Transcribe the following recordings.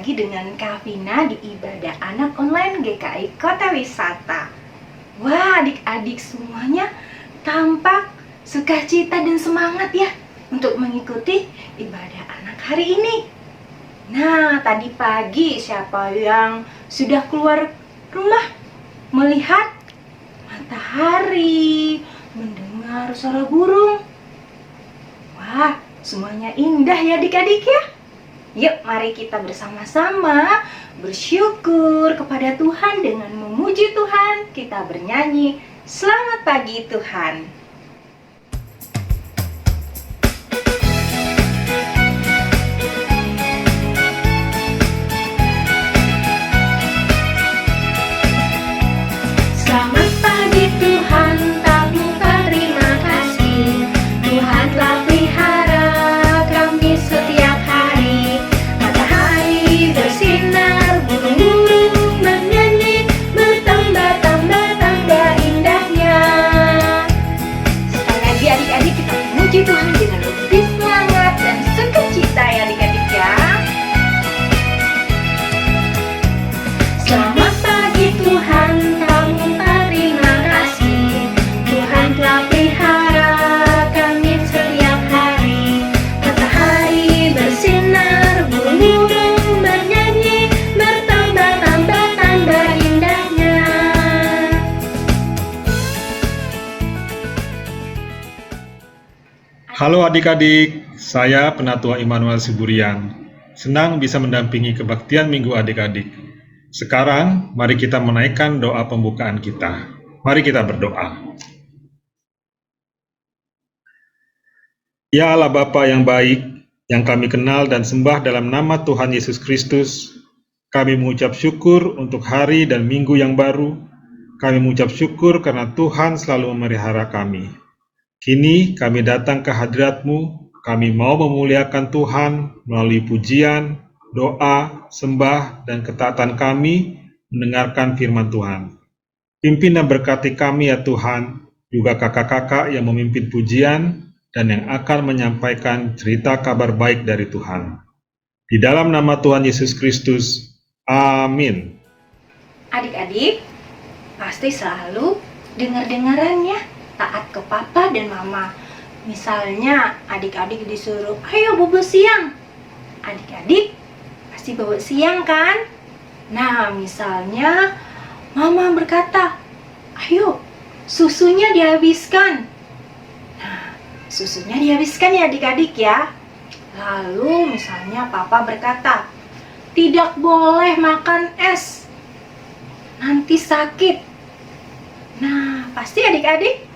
lagi dengan Kak Vina di Ibadah Anak Online GKI Kota Wisata. Wah, adik-adik semuanya tampak sukacita dan semangat ya untuk mengikuti ibadah anak hari ini. Nah, tadi pagi siapa yang sudah keluar rumah melihat matahari, mendengar suara burung? Wah, semuanya indah ya adik-adik ya. Yuk, mari kita bersama-sama bersyukur kepada Tuhan dengan memuji Tuhan. Kita bernyanyi, "Selamat pagi Tuhan." Selamat pagi Tuhan, kami berterima kasih. Tuhan telah pelihara kami setiap hari. Matahari bersinar, burung-burung bernyanyi, bertambah-tambah indahnya. Sekali lagi adik-adik kita memuji Tuhan dengan lebih semangat dan sukacita ya adik-adik ya. Selamat pagi Tuhan, kami terima kasih. Tuhan telah pelihara kami setiap hari. Matahari bersinar, burung-burung bernyanyi, bertambah-tambah indahnya. Halo adik-adik, saya Penatua Immanuel Siburian. Senang bisa mendampingi kebaktian minggu adik-adik. Sekarang, mari kita menaikkan doa pembukaan kita. Mari kita berdoa. Ya Allah Bapa yang baik, yang kami kenal dan sembah dalam nama Tuhan Yesus Kristus, kami mengucap syukur untuk hari dan minggu yang baru. Kami mengucap syukur karena Tuhan selalu memelihara kami. Kini kami datang ke hadirat-Mu, kami mau memuliakan Tuhan melalui pujian, doa, sembah, dan ketaatan kami mendengarkan firman Tuhan. Pimpin dan berkati kami ya Tuhan, juga kakak-kakak yang memimpin pujian dan yang akan menyampaikan cerita kabar baik dari Tuhan. Di dalam nama Tuhan Yesus Kristus, amin. Adik-adik, pasti selalu dengar-dengaran ya, taat ke papa dan mama. Misalnya adik-adik disuruh, ayo bobo siang. Adik-adik pasti bobo siang kan? Nah, misalnya mama berkata, ayo susunya dihabiskan. Nah, susunya dihabiskan ya adik-adik ya. Lalu misalnya papa berkata, tidak boleh makan es, nanti sakit. Nah, pasti adik-adik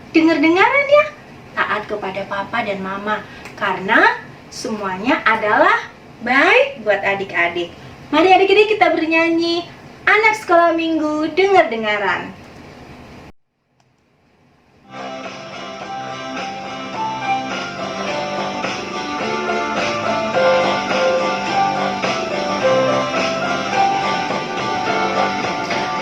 dengar-dengaran ya, taat kepada papa dan mama, karena semuanya adalah baik buat adik-adik. Mari adik-adik kita bernyanyi, anak sekolah minggu dengar-dengaran.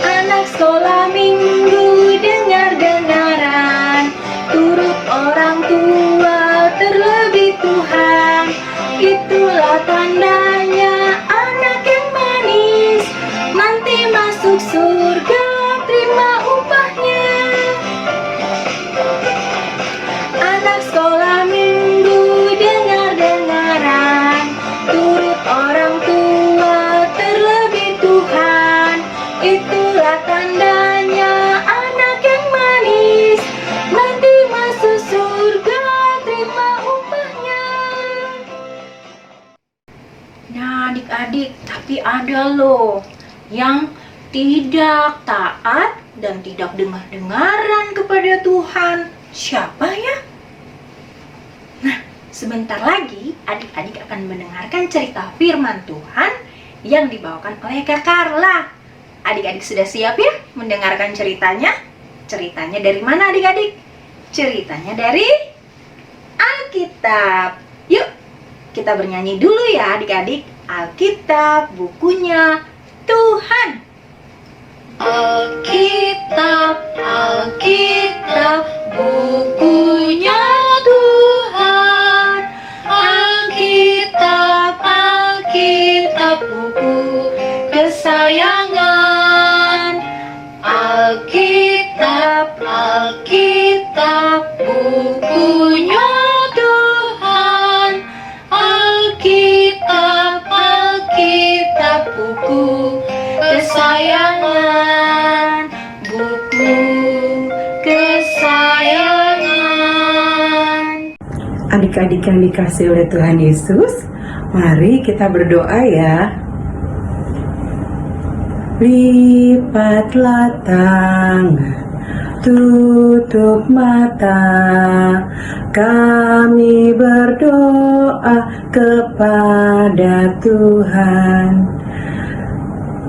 Anak sekolah minggu dengar-dengaran, turut orang tua terlebih Tuhan. Itulah tandanya anak yang manis, nanti masuk surga terima upahnya. Anak sekolah minggu dengar-dengaran, turut orang tua terlebih Tuhan. Itulah tandanya anak yang manis, nanti masuk surga terima upahnya. Nah adik-adik, tapi ada loh yang tidak taat dan tidak dengar-dengaran kepada Tuhan. Siapa ya? Nah, sebentar lagi adik-adik akan mendengarkan cerita firman Tuhan yang dibawakan oleh Kak Carla. Adik-adik sudah siap ya mendengarkan ceritanya? Ceritanya dari mana adik-adik? Ceritanya dari Alkitab. Yuk, kita bernyanyi dulu ya adik-adik. Alkitab, bukunya Tuhan. Alkitab, Alkitab, bukunya Tuhan. Alkitab, Alkitab, buku Bukunya Tuhan, Alkitab, Alkitab, buku kesayangan, buku kesayangan. Adik-adik yang dikasihi oleh Tuhan Yesus, mari kita berdoa ya. Lipatlah tangan, tutup mata, kami berdoa kepada Tuhan.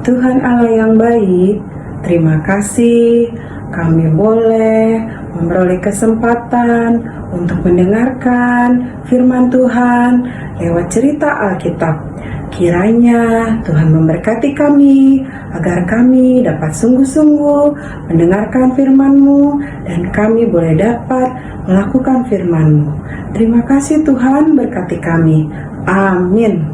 Tuhan Allah yang baik, terima kasih kami boleh memperoleh kesempatan untuk mendengarkan firman Tuhan lewat cerita Alkitab. Kiranya Tuhan memberkati kami, agar kami dapat sungguh-sungguh mendengarkan firman-Mu dan kami boleh dapat melakukan firman-Mu. Terima kasih Tuhan, berkati kami. Amin.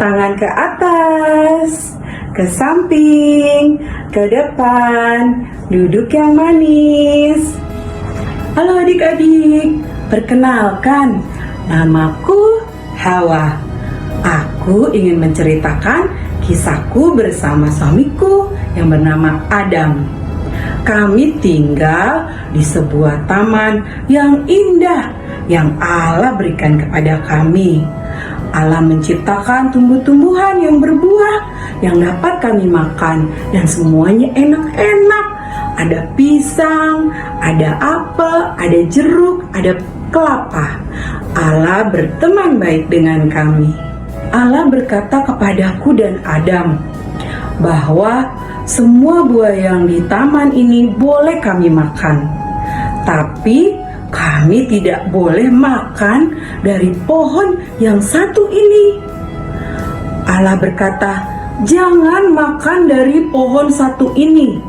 Tangan ke atas, ke samping, ke depan, duduk yang manis. Halo adik-adik, perkenalkan, namaku Hawa. Aku ingin menceritakan kisahku bersama suamiku yang bernama Adam. Kami tinggal di sebuah taman yang indah yang Allah berikan kepada kami. Allah menciptakan tumbuh-tumbuhan yang berbuah yang dapat kami makan dan semuanya enak-enak. Ada pisang, ada apel, ada jeruk, ada kelapa. Allah berteman baik dengan kami. Allah berkata kepadaku dan Adam bahwa semua buah yang di taman ini boleh kami makan, tapi kami tidak boleh makan dari pohon yang satu ini. Allah berkata, jangan makan dari pohon satu ini.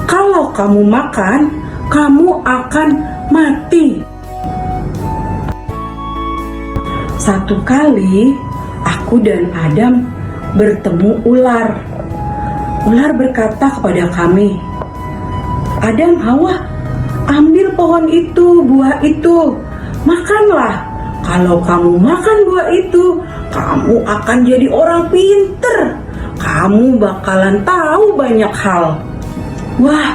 Kalau kamu makan, kamu akan mati. Satu kali, aku dan Adam bertemu ular. Ular berkata kepada kami, Adam, Hawa, ambil pohon itu, buah itu, makanlah. Kalau kamu makan buah itu, kamu akan jadi orang pinter. Kamu bakalan tahu banyak hal. Wah,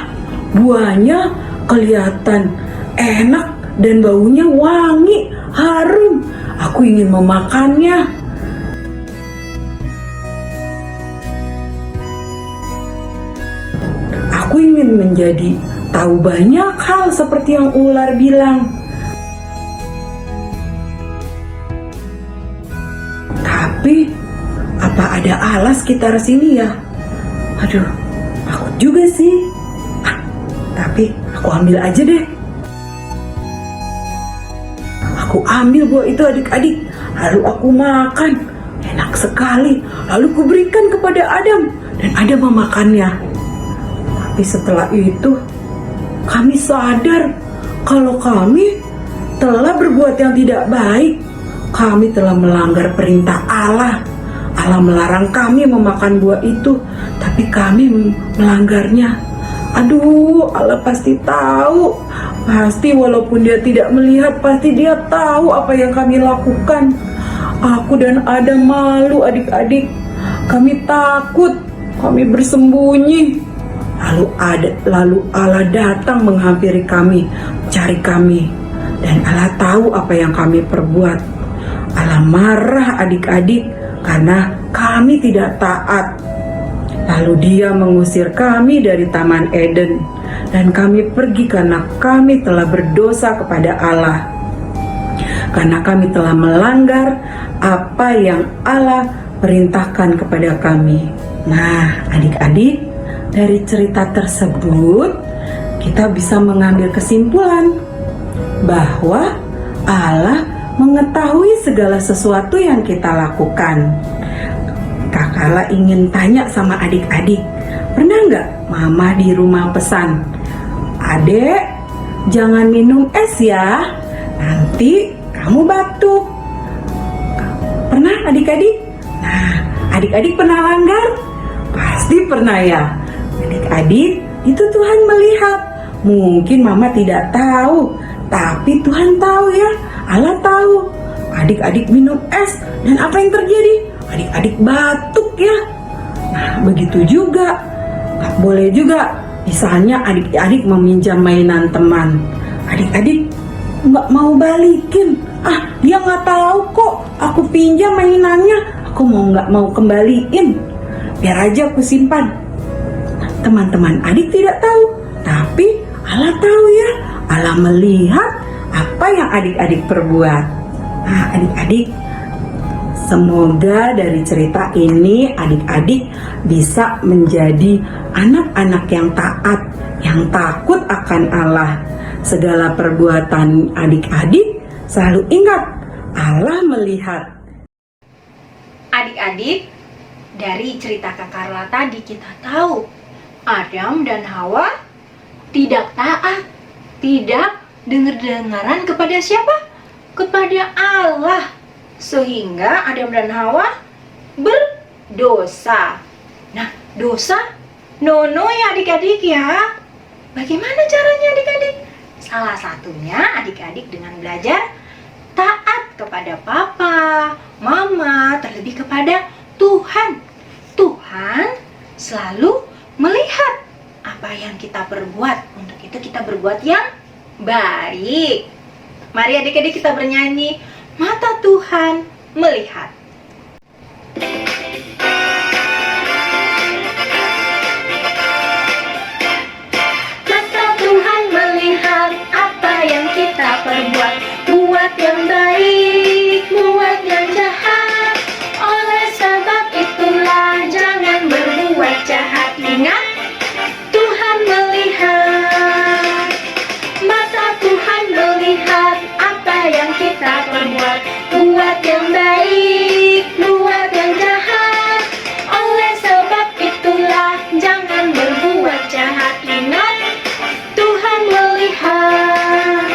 buahnya kelihatan enak dan baunya wangi, harum. Aku ingin memakannya. Aku ingin menjadi tahu banyak hal seperti yang ular bilang. Tapi, apa ada alas sekitar sini ya? Aduh, takut juga sih. Tapi aku ambil aja deh. Aku ambil buah itu adik-adik, lalu aku makan. Enak sekali. Lalu kuberikan kepada Adam dan Adam memakannya. Tapi setelah itu, kami sadar kalau kami telah berbuat yang tidak baik. Kami telah melanggar perintah Allah. Allah melarang kami memakan buah itu, tapi kami melanggarnya. Aduh, Allah pasti tahu. Pasti walaupun dia tidak melihat, pasti dia tahu apa yang kami lakukan. Aku dan Adam malu adik-adik. Kami takut, kami bersembunyi. Lalu Allah datang menghampiri kami, cari kami. Dan Allah tahu apa yang kami perbuat. Allah marah adik-adik karena kami tidak taat. Lalu dia mengusir kami dari Taman Eden. Dan kami pergi karena kami telah berdosa kepada Allah. Karena kami telah melanggar apa yang Allah perintahkan kepada kami. Nah, adik-adik, dari cerita tersebut kita bisa mengambil kesimpulan bahwa Allah mengetahui segala sesuatu yang kita lakukan. Kakak ingin tanya sama adik-adik, pernah nggak mama di rumah pesan, Adek, jangan minum es ya, nanti kamu batuk. Pernah adik-adik? Nah, adik-adik pernah langgar? Pasti pernah ya. Adik-adik, itu Tuhan melihat. Mungkin mama tidak tahu, Tapi Tuhan tahu ya, Allah tahu. Adik-adik minum es dan apa yang terjadi? Adik-adik batuk ya. Nah, begitu juga. Gak boleh juga. Misalnya adik-adik meminjam mainan teman. Adik-adik nggak mau balikin. Dia nggak tahu kok. Aku pinjam mainannya. Aku nggak mau kembaliin. Biar aja aku simpan. Nah, teman-teman adik tidak tahu. Tapi Allah tahu ya. Allah melihat apa yang adik-adik perbuat. Nah, adik-adik, semoga dari cerita ini adik-adik bisa menjadi anak-anak yang taat, yang takut akan Allah. Segala perbuatan adik-adik selalu ingat, Allah melihat. Adik-adik, dari cerita Kak Carla tadi kita tahu Adam dan Hawa tidak taat, tidak dengar-dengaran kepada siapa? Kepada Allah. Sehingga Adam dan Hawa berdosa. Nah, dosa nono ya adik-adik ya. Bagaimana caranya adik-adik? Salah satunya adik-adik dengan belajar taat kepada papa, mama, terlebih kepada Tuhan. Tuhan selalu melihat apa yang kita perbuat. Untuk itu kita berbuat yang baik. Mari adik-adik kita bernyanyi, mata Tuhan melihat. Mata Tuhan melihat apa yang kita perbuat, buat yang baik, buat yang jahat. Oleh sebab itulah jangan berbuat jahat. Ingat, Tuhan melihat. Mata Tuhan melihat apa yang kita perbuat, buat yang baik, buat yang jahat. Oleh sebab itulah jangan berbuat jahat. Ingat, Tuhan melihat.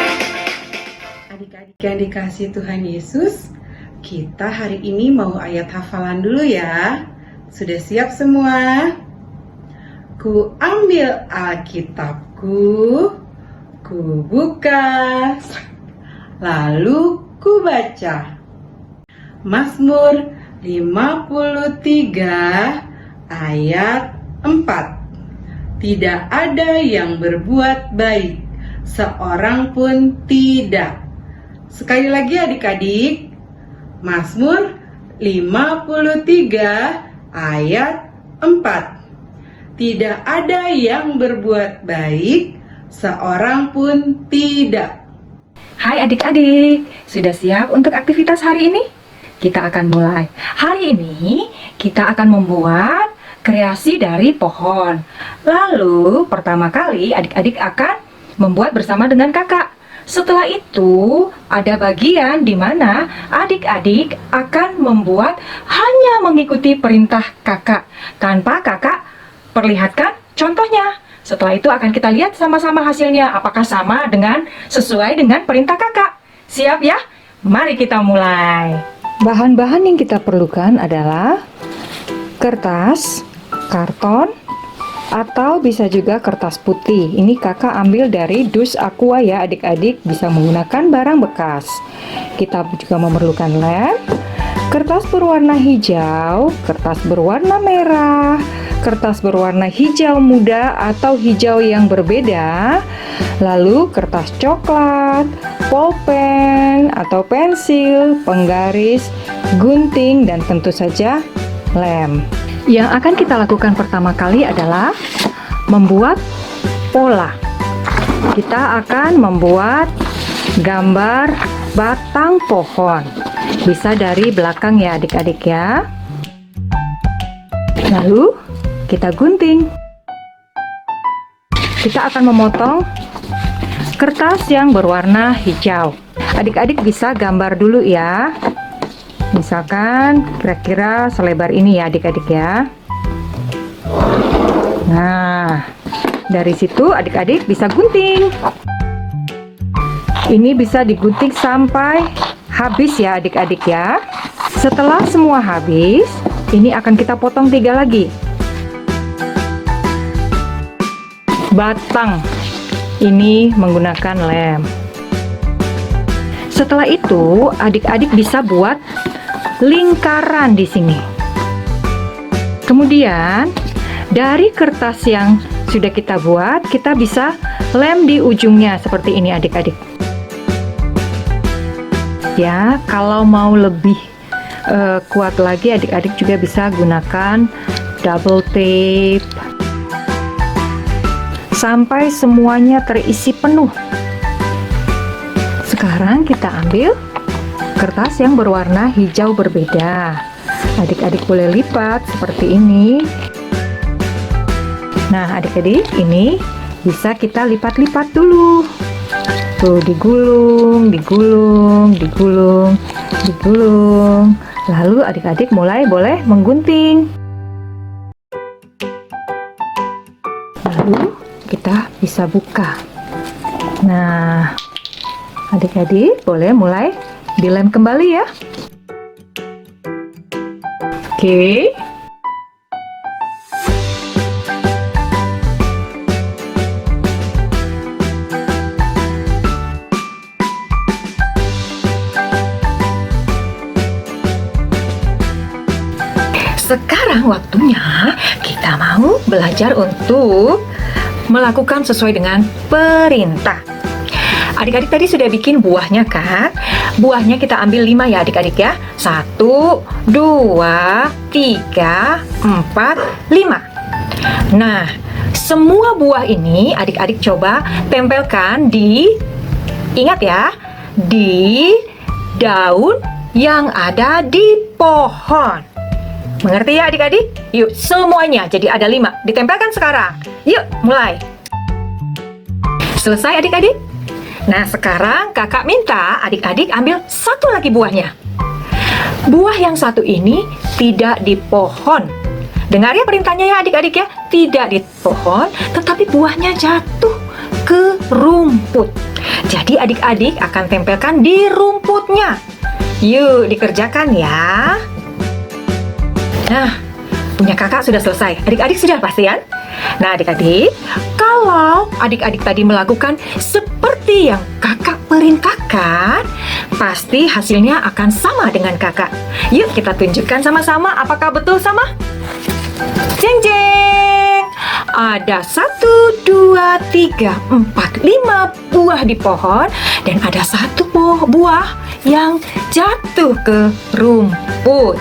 Adik-adik yang dikasihi Tuhan Yesus, kita hari ini mau ayat hafalan dulu ya. Sudah siap semua? Ku ambil Alkitabku, ku buka, lalu ku baca. Mazmur 53 ayat 4. Tidak ada yang berbuat baik, seorang pun tidak. Sekali lagi adik-adik, Mazmur 53 ayat 4. Tidak ada yang berbuat baik, seorang pun tidak. Hai adik-adik, sudah siap untuk aktivitas hari ini? Kita akan mulai. Hari ini kita akan membuat kreasi dari pohon. Lalu pertama kali adik-adik akan membuat bersama dengan kakak. Setelah itu ada bagian di mana adik-adik akan membuat hanya mengikuti perintah kakak tanpa kakak perlihatkan contohnya. Setelah itu akan kita lihat sama-sama hasilnya apakah sama dengan sesuai dengan perintah kakak. Siap ya? Mari kita mulai. Bahan-bahan yang kita perlukan adalah kertas, karton, atau bisa juga kertas putih. Ini kakak ambil dari dus aqua ya adik-adik, bisa menggunakan barang bekas. Kita juga memerlukan lem, kertas berwarna hijau, kertas berwarna merah, kertas berwarna hijau muda atau hijau yang berbeda, lalu kertas coklat, pulpen atau pensil, penggaris, gunting, dan tentu saja lem. Yang akan kita lakukan pertama kali adalah membuat pola. Kita akan membuat gambar batang pohon. Bisa dari belakang ya adik-adik ya. Lalu kita gunting. Kita akan memotong kertas yang berwarna hijau. Adik-adik bisa gambar dulu ya. Misalkan kira-kira selebar ini ya adik-adik ya. Nah, dari situ adik-adik bisa gunting. Ini bisa digunting sampai habis ya adik-adik ya. Setelah semua habis, ini akan kita potong 3 lagi. Batang ini menggunakan lem. Setelah itu, adik-adik bisa buat lingkaran di sini. Kemudian, dari kertas yang sudah kita buat, kita bisa lem di ujungnya seperti ini adik-adik. Ya, kalau mau lebih kuat lagi, adik-adik juga bisa gunakan double tape sampai semuanya terisi penuh. Sekarang kita ambil kertas yang berwarna hijau berbeda. Adik-adik boleh lipat seperti ini. Nah, adik-adik, ini bisa kita lipat-lipat dulu. Tuh, digulung, digulung, digulung, digulung. Lalu adik-adik mulai boleh menggunting. Lalu kita bisa buka. Nah, adik-adik boleh mulai dilem kembali ya. Oke. Sekarang waktunya kita mau belajar untuk melakukan sesuai dengan perintah. Adik-adik tadi sudah bikin buahnya kan? Buahnya kita ambil 5 ya adik-adik ya. 1, 2, 3, 4, 5. Nah, semua buah ini adik-adik coba tempelkan di, ingat ya, di daun yang ada di pohon. Mengerti ya adik-adik? Yuk semuanya, jadi ada 5. Ditempelkan sekarang. Yuk mulai. Selesai adik-adik? Nah sekarang kakak minta adik-adik ambil 1 lagi buahnya. Buah yang 1 ini tidak di pohon. Dengar ya perintahnya ya adik-adik ya. Tidak di pohon, tetapi buahnya jatuh ke rumput. Jadi adik-adik akan tempelkan di rumputnya. Yuk dikerjakan ya. Nah, punya kakak sudah selesai. Adik-adik sudah pasti kan? Nah, adik-adik, kalau adik-adik tadi melakukan seperti yang kakak perintahkan, pasti hasilnya akan sama dengan kakak. Yuk, kita tunjukkan sama-sama apakah betul sama? Jeng jeng! Ada 1, 2, 3, 4, 5 buah di pohon dan ada 1 buah yang jatuh ke rumput.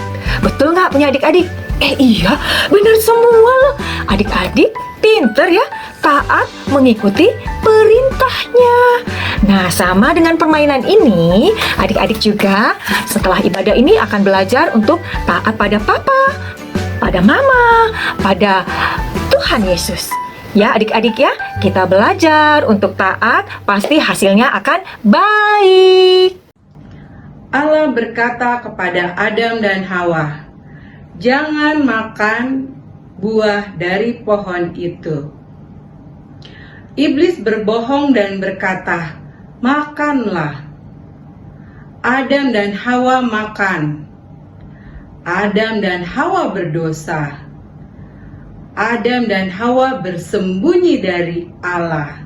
Betul nggak punya adik-adik? Iya, benar semua loh. Adik-adik pinter ya, taat mengikuti perintahnya. Nah, sama dengan permainan ini, adik-adik juga setelah ibadah ini akan belajar untuk taat pada papa, pada mama, pada Tuhan Yesus. Ya adik-adik ya, kita belajar untuk taat, pasti hasilnya akan baik. Allah berkata kepada Adam dan Hawa, "Jangan makan buah dari pohon itu." Iblis berbohong dan berkata, "Makanlah." Adam dan Hawa makan. Adam dan Hawa berdosa. Adam dan Hawa bersembunyi dari Allah.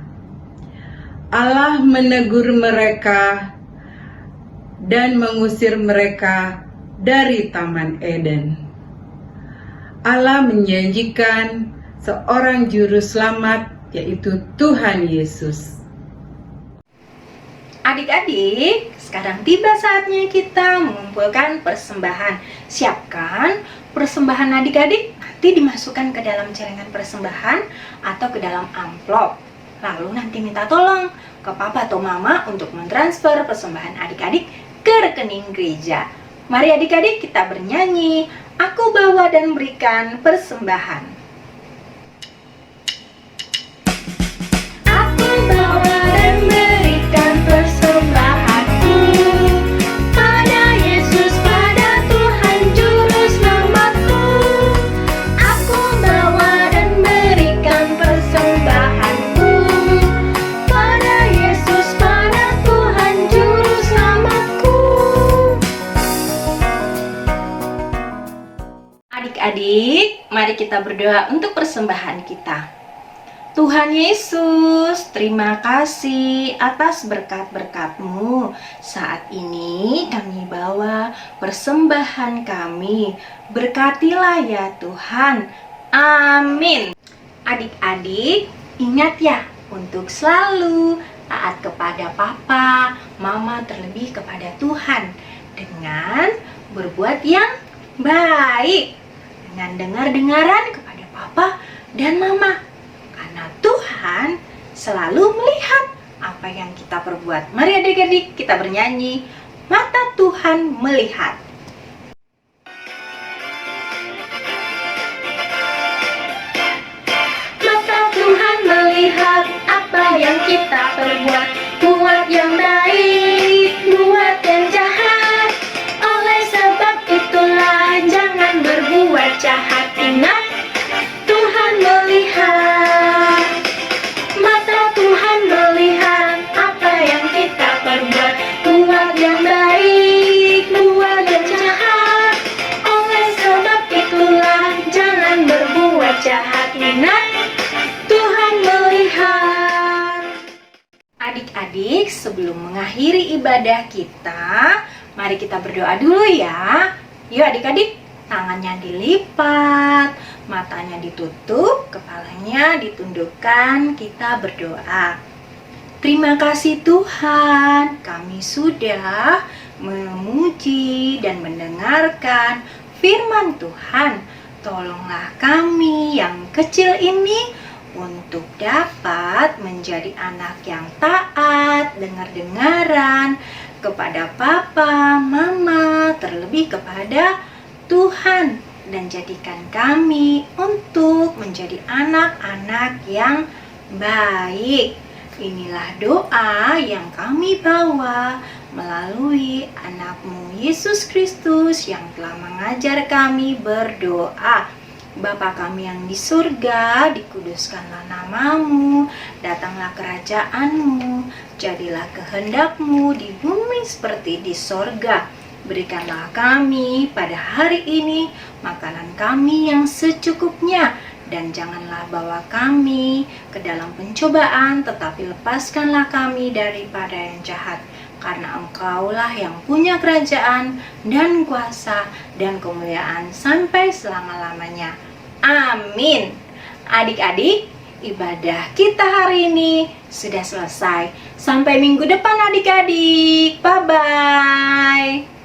Allah menegur mereka dan mengusir mereka dari Taman Eden. Allah menjanjikan seorang juru selamat, yaitu Tuhan Yesus. Adik-adik, sekarang tiba saatnya kita mengumpulkan persembahan. Siapkan persembahan adik-adik, nanti dimasukkan ke dalam celengan persembahan atau ke dalam amplop. Lalu nanti minta tolong ke papa atau mama untuk mentransfer persembahan adik-adik ke rekening gereja. Mari adik-adik kita bernyanyi, "Aku bawa dan berikan persembahan." Aku bawa dan berikan persembahanku pada Yesus, pada Tuhan Juru Selamatku. Aku bawa dan berikan persembahanku pada Yesus, pada Tuhan Juru Selamatku. Adik-adik, mari kita berdoa untuk persembahan kita. Tuhan Yesus, terima kasih atas berkat-berkat-Mu. Saat ini kami bawa persembahan kami. Berkatilah ya Tuhan. Amin. Adik-adik, ingat ya untuk selalu taat kepada Papa, Mama, terlebih kepada Tuhan dengan berbuat yang baik, dengan dengar-dengaran kepada Papa dan Mama. Karena Tuhan selalu melihat apa yang kita perbuat. Mari adik-adik kita bernyanyi, mata Tuhan melihat. Mata Tuhan melihat apa yang kita perbuat, buat yang baik, buat yang jahat. Oleh sebab itulah jangan berbuat jahat. Ingat, Tuhan melihat. Mata Tuhan melihat apa yang kita perbuat, buat yang baik, buat yang jahat. Oleh sebab itulah jangan berbuat jahat. Ingat, Tuhan melihat. Adik-adik, sebelum mengakhiri ibadah kita, mari kita berdoa dulu ya. Yuk adik-adik, tangannya dilipat, matanya ditutup, kepalanya ditundukkan, kita berdoa. Terima kasih Tuhan, kami sudah memuji dan mendengarkan firman Tuhan. Tolonglah kami yang kecil ini untuk dapat menjadi anak yang taat, dengar-dengaran kepada Papa, Mama, terlebih kepada Tuhan, dan jadikan kami untuk menjadi anak-anak yang baik. Inilah doa yang kami bawa melalui anak-Mu Yesus Kristus yang telah mengajar kami berdoa. Bapa kami yang di surga, dikuduskanlah nama-Mu, datanglah kerajaan-Mu, jadilah kehendak-Mu di bumi seperti di sorga. Berikanlah kami pada hari ini makanan kami yang secukupnya, dan janganlah bawa kami ke dalam pencobaan, tetapi lepaskanlah kami daripada yang jahat. Karena Engkaulah yang punya kerajaan dan kuasa dan kemuliaan sampai selama-lamanya. Amin. Adik-adik, ibadah kita hari ini sudah selesai. Sampai minggu depan adik-adik. Bye-bye.